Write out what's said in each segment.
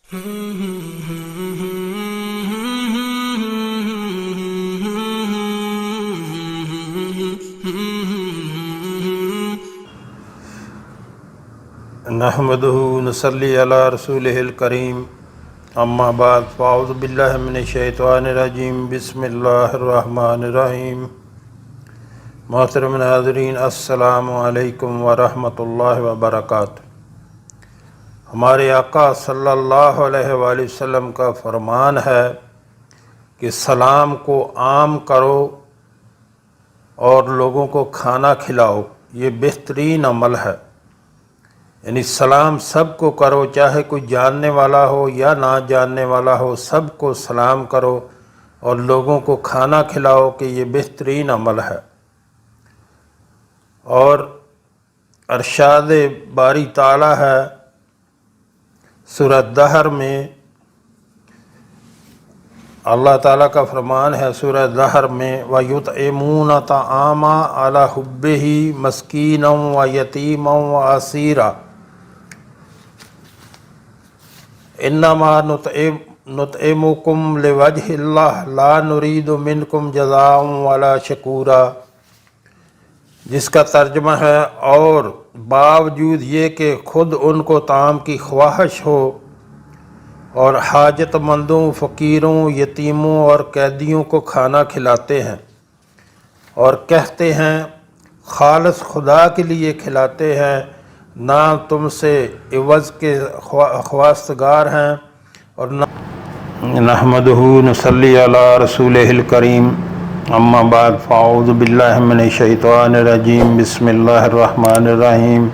نحمده نصلی علی رسولہ الکریم اما بعد فاعوذ باللہ من الشیطان الرجیم بسم اللہ الرحمن الرحیم محترم ناظرین السلام علیکم ورحمۃ اللہ وبرکاتہ۔ ہمارے آقا صلی اللہ علیہ وآلہ وسلم کا فرمان ہے کہ سلام کو عام کرو اور لوگوں کو کھانا کھلاؤ، یہ بہترین عمل ہے۔ یعنی سلام سب کو کرو، چاہے کوئی جاننے والا ہو یا نہ جاننے والا ہو، سب کو سلام کرو اور لوگوں کو کھانا کھلاؤ کہ یہ بہترین عمل ہے۔ اور ارشاد باری تعالی ہے سورہ دہر میں، اللہ تعالیٰ کا فرمان ہے سورہ دہر میں وَيُطْعِمُونَ الطَّعَامَ عَلَى حُبِّهِ مَسْكِينًا وَيَتِيمًا وَأَسِيرًا انما نطعمکم لوجہ اللہ لا نرید منکم جزاء ولا شکورا، جس کا ترجمہ ہے اور باوجود یہ کہ خود ان کو طعام کی خواہش ہو اور حاجت مندوں، فقیروں، یتیموں اور قیدیوں کو کھانا کھلاتے ہیں اور کہتے ہیں خالص خدا کے لیے کھلاتے ہیں، نہ تم سے عوض کے خواستگار ہیں اور نہ نحمدہ نصلی علی رسولہ الکریم اما بعد فاعوذ باللہ من الشیطان الرجیم بسم اللہ الرحمن الرحیم۔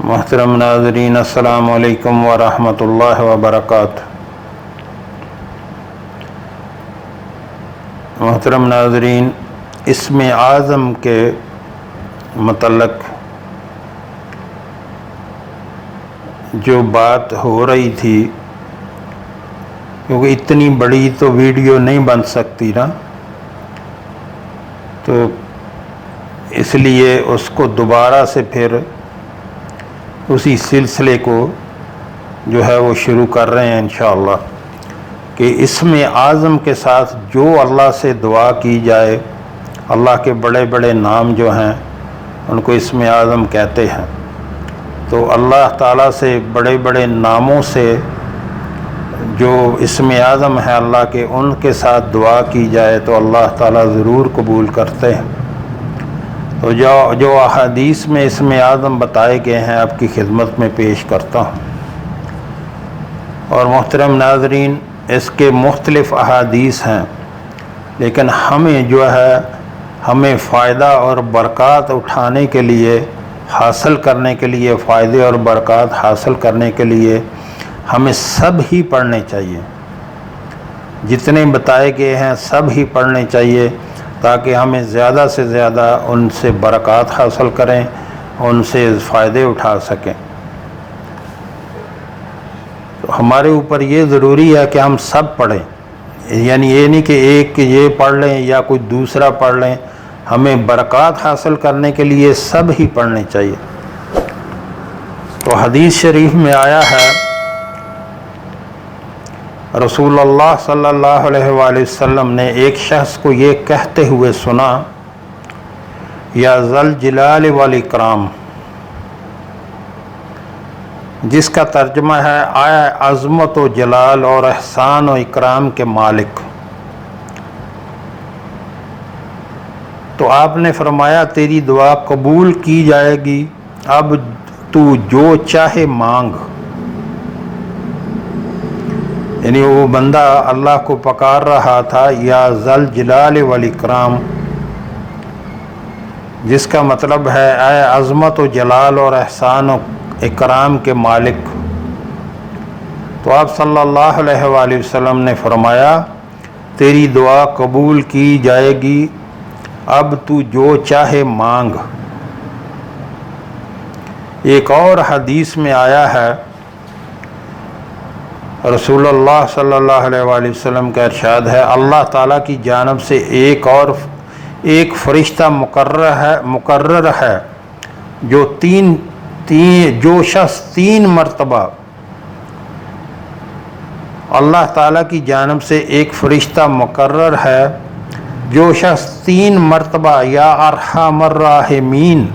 محترم ناظرین السلام علیکم ورحمۃ اللہ وبرکاتہ۔ محترم ناظرین، اسم اعظم کے متعلق جو بات ہو رہی تھی، کیونکہ اتنی بڑی تو ویڈیو نہیں بن سکتی نا، تو اس لیے اس کو دوبارہ سے پھر اسی سلسلے کو جو ہے وہ شروع کر رہے ہیں انشاءاللہ، کہ اسم اعظم کے ساتھ جو اللہ سے دعا کی جائے، اللہ کے بڑے بڑے نام جو ہیں ان کو اسم اعظم کہتے ہیں، تو اللہ تعالیٰ سے بڑے بڑے ناموں سے جو اسم اعظم ہے اللہ کے، ان کے ساتھ دعا کی جائے تو اللہ تعالیٰ ضرور قبول کرتے ہیں۔ تو جو احادیث میں اسم اعظم بتائے گئے ہیں آپ کی خدمت میں پیش کرتا ہوں۔ اور محترم ناظرین، اس کے مختلف احادیث ہیں، لیکن ہمیں جو ہے ہمیں فائدہ اور برکات اٹھانے کے لیے، حاصل کرنے کے لیے، فائدے اور برکات حاصل کرنے کے لیے ہمیں سب ہی پڑھنے چاہیے، جتنے بتائے گئے ہیں سب ہی پڑھنے چاہیے، تاکہ ہمیں زیادہ سے زیادہ ان سے برکات حاصل کریں، ان سے فائدے اٹھا سکیں۔ تو ہمارے اوپر یہ ضروری ہے کہ ہم سب پڑھیں، یعنی یہ نہیں کہ ایک یہ پڑھ لیں یا کوئی دوسرا پڑھ لیں، ہمیں برکات حاصل کرنے کے لیے سب ہی پڑھنے چاہیے۔ تو حدیث شریف میں آیا ہے، رسول اللہ صلی اللہ علیہ وآلہ وسلم نے ایک شخص کو یہ کہتے ہوئے سنا، یا ذل جلال والاکرام، جس کا ترجمہ ہے آیا عظمت و جلال اور احسان و اکرام کے مالک۔ تو آپ نے فرمایا تیری دعا قبول کی جائے گی، اب تو جو چاہے مانگ۔ یعنی وہ بندہ اللہ کو پکار رہا تھا یا ذل جلال والاکرام، جس کا مطلب ہے اے عظمت و جلال اور احسان و اکرام کے مالک۔ تو آپ صلی اللہ علیہ وآلہ وسلم نے فرمایا تیری دعا قبول کی جائے گی، اب تو جو چاہے مانگ۔ ایک اور حدیث میں آیا ہے، رسول اللہ صلی اللہ علیہ وآلہ وسلم کا ارشاد ہے، اللہ تعالیٰ کی جانب سے ایک فرشتہ مقرر ہے جو جو شخص 3 مرتبہ اللہ تعالیٰ کی جانب سے ایک فرشتہ مقرر ہے، جو شخص 3 مرتبہ یا ارحم الراحمین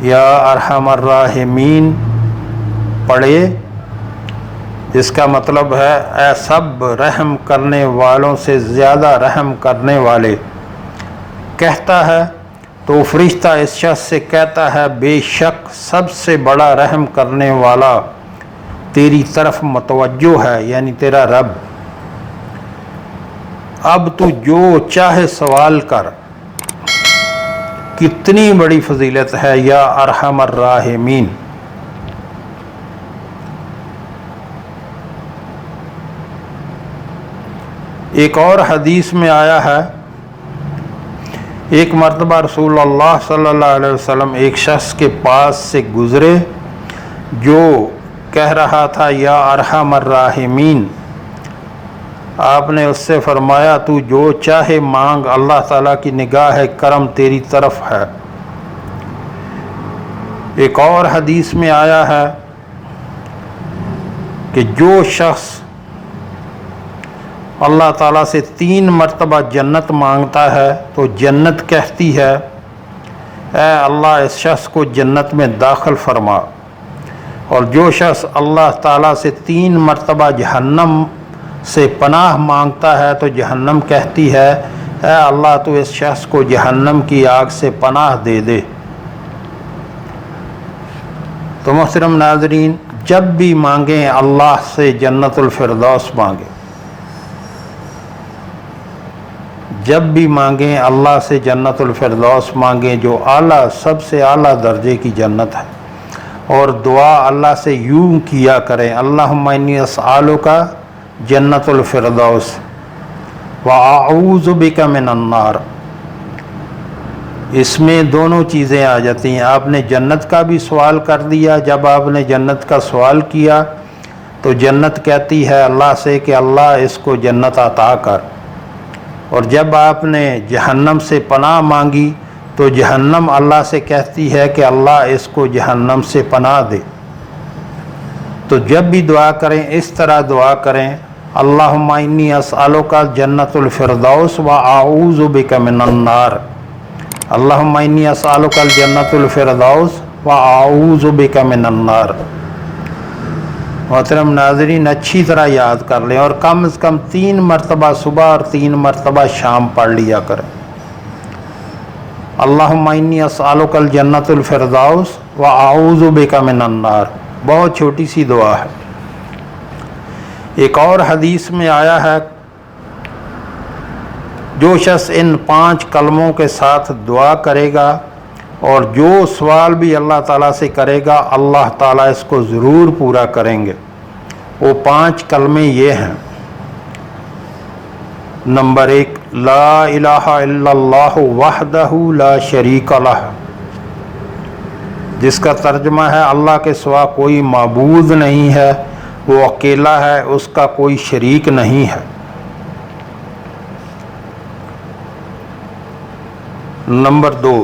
یا ارحم الراحمین پڑھے، جس کا مطلب ہے اے سب رحم کرنے والوں سے زیادہ رحم کرنے والے، کہتا ہے تو فرشتہ اس شخص سے کہتا ہے بے شک سب سے بڑا رحم کرنے والا تیری طرف متوجہ ہے، یعنی تیرا رب، اب تو جو چاہے سوال کر۔ کتنی بڑی فضیلت ہے یا ارحم الراحمین۔ ایک اور حدیث میں آیا ہے، ایک مرتبہ رسول اللہ صلی اللہ علیہ وسلم ایک شخص کے پاس سے گزرے جو کہہ رہا تھا یا ارحم الراحمین۔ آپ نے اس سے فرمایا تو جو چاہے مانگ، اللہ تعالیٰ کی نگاہ کرم تیری طرف ہے۔ ایک اور حدیث میں آیا ہے کہ جو شخص اللہ تعالیٰ سے 3 مرتبہ جنت مانگتا ہے تو جنت کہتی ہے اے اللہ اس شخص کو جنت میں داخل فرما، اور جو شخص اللہ تعالیٰ سے 3 مرتبہ جہنم سے پناہ مانگتا ہے تو جہنم کہتی ہے اے اللہ تو اس شخص کو جہنم کی آگ سے پناہ دے دے۔ تو محترم ناظرین، جب بھی مانگیں اللہ سے جنت الفردوس مانگیں، جب بھی مانگیں اللہ سے جنت الفردوس مانگیں، جو اعلیٰ سب سے اعلیٰ درجے کی جنت ہے، اور دعا اللہ سے یوں کیا کریں اللہم انی اسألک جنت الفردوس واعوذ بک من النار۔ اس میں دونوں چیزیں آ جاتی ہیں، آپ نے جنت کا بھی سوال کر دیا، جب آپ نے جنت کا سوال کیا تو جنت کہتی ہے اللہ سے کہ اللہ اس کو جنت عطا کر، اور جب آپ نے جہنم سے پناہ مانگی تو جہنم اللہ سے کہتی ہے کہ اللہ اس کو جہنم سے پناہ دے۔ تو جب بھی دعا کریں اس طرح دعا کریں اللہم انی اسألک جنت الفردوس واعوذ بک من النار، اللہم انی اسألک الجنت الفردوس واعوذ بک من النار۔ محترم ناظرین، اچھی طرح یاد کر لیں اور کم از کم 3 مرتبہ صبح اور 3 مرتبہ شام پڑھ لیا کریں۔ اللہم انی اسألک الجنت الفردوس واعوذ بک من النار، بہت چھوٹی سی دعا ہے۔ ایک اور حدیث میں آیا ہے جو شخص ان 5 کلموں کے ساتھ دعا کرے گا اور جو سوال بھی اللہ تعالیٰ سے کرے گا اللہ تعالیٰ اس کو ضرور پورا کریں گے۔ وہ 5 کلمے یہ ہیں، نمبر 1 لا الہ الا اللہ وحدہ لا شریک لہ، جس کا ترجمہ ہے اللہ کے سوا کوئی معبود نہیں ہے، وہ اکیلا ہے، اس کا کوئی شریک نہیں ہے۔ نمبر 2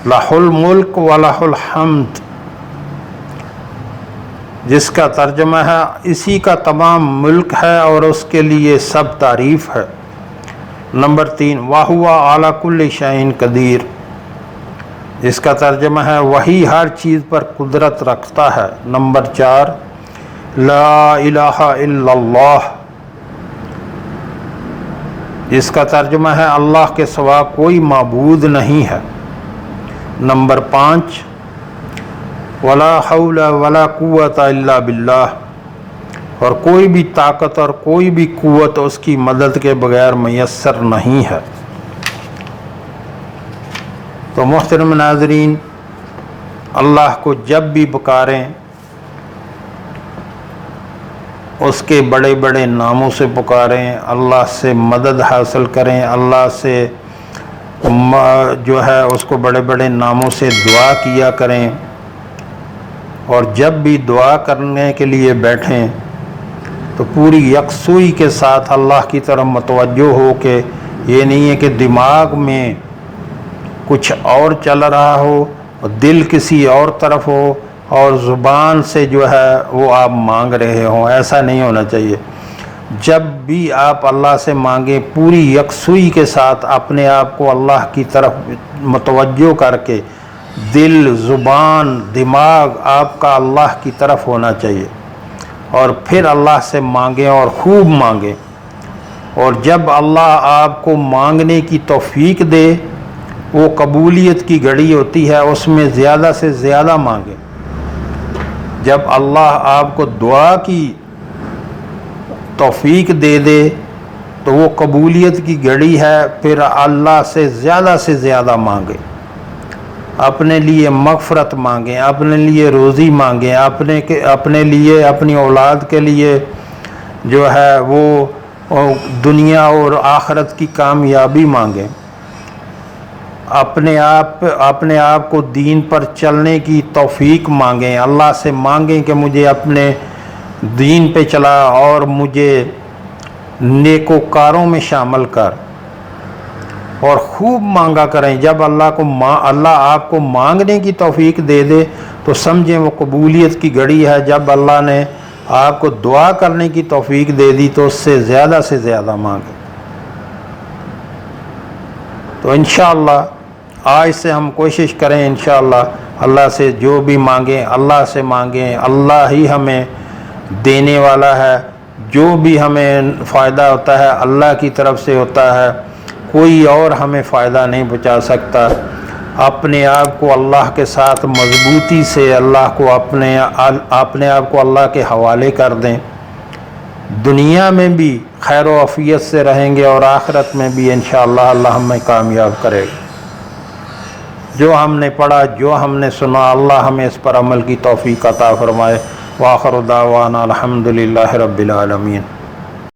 لہ الملک و لہ الحمد، جس کا ترجمہ ہے اسی کا تمام ملک ہے اور اس کے لیے سب تعریف ہے۔ نمبر 3 وَهُوَ عَلَى كُلِّ شَيْءٍ قدیر، جس کا ترجمہ ہے وہی ہر چیز پر قدرت رکھتا ہے۔ نمبر 4 لا الہ الا اللہ، جس کا ترجمہ ہے اللہ کے سوا کوئی معبود نہیں ہے۔ نمبر 5 ولا حول ولا قوت الا باللہ، اور کوئی بھی طاقت اور کوئی بھی قوت اس کی مدد کے بغیر میسر نہیں ہے۔ تو محترم ناظرین، اللہ کو جب بھی پکاریں اس کے بڑے بڑے ناموں سے پکاریں، اللہ سے مدد حاصل کریں، اللہ سے جو ہے اس کو بڑے بڑے ناموں سے دعا کیا کریں، اور جب بھی دعا کرنے کے لیے بیٹھیں تو پوری یکسوئی کے ساتھ اللہ کی طرف متوجہ ہو کے، یہ نہیں ہے کہ دماغ میں کچھ اور چل رہا ہو اور دل کسی اور طرف ہو اور زبان سے جو ہے وہ آپ مانگ رہے ہوں، ایسا نہیں ہونا چاہیے۔ جب بھی آپ اللہ سے مانگیں پوری یکسوئی کے ساتھ اپنے آپ کو اللہ کی طرف متوجہ کر کے، دل، زبان، دماغ آپ کا اللہ کی طرف ہونا چاہیے، اور پھر اللہ سے مانگیں اور خوب مانگیں۔ اور جب اللہ آپ کو مانگنے کی توفیق دے، وہ قبولیت کی گھڑی ہوتی ہے، اس میں زیادہ سے زیادہ مانگیں۔ جب اللہ آپ کو دعا کی توفیق دے دے تو وہ قبولیت کی گھڑی ہے، پھر اللہ سے زیادہ مانگیں، اپنے لیے مغفرت مانگیں، اپنے لیے روزی مانگیں، اپنے لیے، اپنی اولاد کے لیے جو ہے وہ دنیا اور آخرت کی کامیابی مانگیں، اپنے آپ کو دین پر چلنے کی توفیق مانگیں، اللہ سے مانگیں کہ مجھے اپنے دین پہ چلا اور مجھے نیکوکاروں میں شامل کر، اور خوب مانگا کریں۔ جب اللہ آپ کو مانگنے کی توفیق دے دے تو سمجھیں وہ قبولیت کی گھڑی ہے۔ جب اللہ نے آپ کو دعا کرنے کی توفیق دے دی تو اس سے زیادہ مانگیں۔ تو انشاءاللہ آج سے ہم کوشش کریں، انشاءاللہ اللہ سے جو بھی مانگیں اللہ سے مانگیں، اللہ ہی ہمیں دینے والا ہے، جو بھی ہمیں فائدہ ہوتا ہے اللہ کی طرف سے ہوتا ہے، کوئی اور ہمیں فائدہ نہیں پہنچا سکتا۔ اپنے آپ کو اللہ کے ساتھ مضبوطی سے اپنے آپ کو اللہ کے حوالے کر دیں، دنیا میں بھی خیر و عافیت سے رہیں گے اور آخرت میں بھی انشاءاللہ اللہ ہمیں کامیاب کرے گا۔ جو ہم نے پڑھا، جو ہم نے سنا، اللہ ہمیں اس پر عمل کی توفیق عطا فرمائے۔ وآخر دعوانا الحمدللہ رب العالمین۔